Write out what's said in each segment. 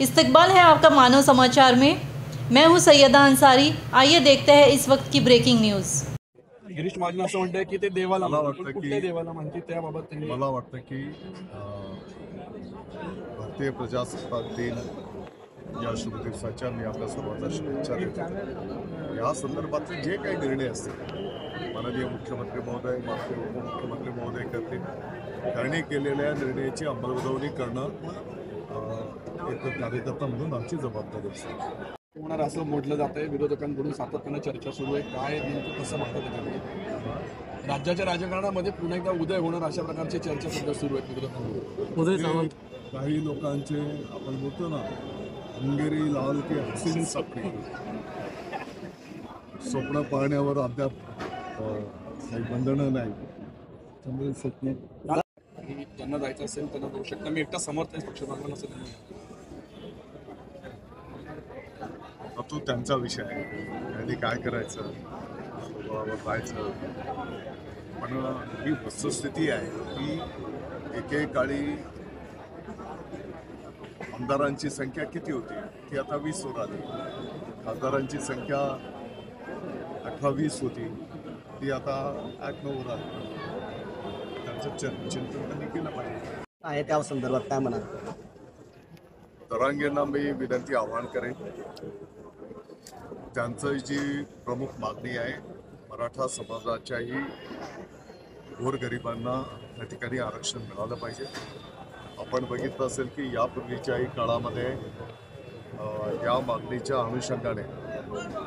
इस्तकबाल है आपका मानव समाचार में। मैं हूं सैयदा अंसारी। आइए देखते हैं इस वक्त की ब्रेकिंग न्यूज़। गिरीश महाजन असं म्हणतात की ते देवाला मला म्हणतात, वाटतं पण कुठल्या की देवाला म्हणते त्याबाबत त्यांनी मला वाटतं की भारतीय प्रजासत्ताक दिन या शुभ दिवसाच्या मी आपल्या सर्वांना शुभेच्छा देतो। या संदर्भातले जे काही निर्णय असतील माननीय मुख्यमंत्री महोदय माननीय उपमुख्यमंत्री महोदय करणे केलेल्या निर्णयाची अंमलबजावणी करणं एक कार्यकर्ता म्हणून आमची जबाबदारी असते। होणार असं म्हटलं जात आहे। विरोधकांकडून सातत्यानं चर्चा सुरू आहे, काय नेमकं कसं म्हणतात त्याच्यामध्ये राज्याच्या राजकारणामध्ये पुन्हा एकदा उदय होणार अशा प्रकारची चर्चा सध्या सुरू आहे विरोधकांकडून। काही लोकांचे आपण बोलतो ना अंगेरी लाल की हसीन सपने स्वप्न पाहण्यावर अद्याप काही बंधनं नाही, त्यामुळे स्वप्न ज्यांना जायचं असेल त्यांना जाऊ शकता। मी एकटा समर्थ आहे पक्षाला असं त्यांनी तो त्यांचा विषय आहे, त्यांनी काय करायचं जायचं। पण ही वस्तुस्थिती आहे की एकेकाळी आमदारांची संख्या किती होती ती आता 20 वर आली, खासदारांची संख्या 18-20 होती ती आता 8-9 वर आली। त्यांचं चिंतन त्यांनी केलं पाहिजे आहे त्या संदर्भात काय म्हणाल? तरांगेंना मी विनंती आवाहन करेन, त्यांचं जी प्रमुख मागणी आहे मराठा समाजाच्याही गोरगरिबांना त्या ठिकाणी आरक्षण मिळालं पाहिजे। आपण बघितलं असेल की यापूर्वीच्याही काळामध्ये या मागणीच्या अनुषंगाने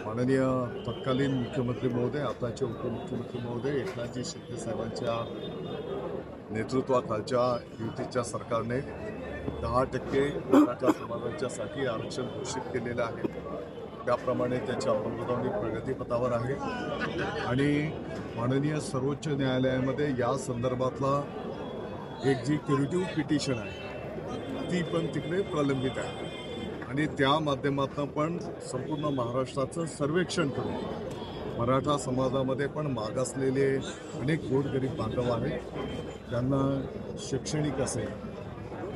माननीय तत्कालीन मुख्यमंत्री महोदय आताचे उपमुख्यमंत्री महोदय एकनाथजी शिंदे साहेबांच्या नेतृत्वाखालच्या युतीच्या सरकारने 10% मराठा समाजाच्यासाठी आरक्षण घोषित केलेलं आहे। त्याप्रमाणे त्याची अंमलबजावणी प्रगतीपथावर आहे आणि माननीय सर्वोच्च न्यायालयामध्ये या संदर्भातला एक जी क्युरेटिव्ह पिटिशन आहे ती पण तिकडे प्रलंबित आहे आणि त्या माध्यमातून पण संपूर्ण महाराष्ट्राचं सर्वेक्षण करून मराठा समाजामध्ये पण मागासलेले अनेक गोरगरीब बांधव आहेत, त्यांना शैक्षणिक असेल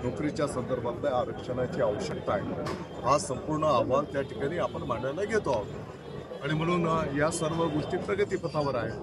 नोकरीच्या संदर्भातल्या आरक्षणाची आवश्यकता आहे। हा संपूर्ण अहवाल त्या ठिकाणी आपण मांडायला घेतो आहोत आणि म्हणून या सर्व गोष्टी प्रगतीपथावर आहेत।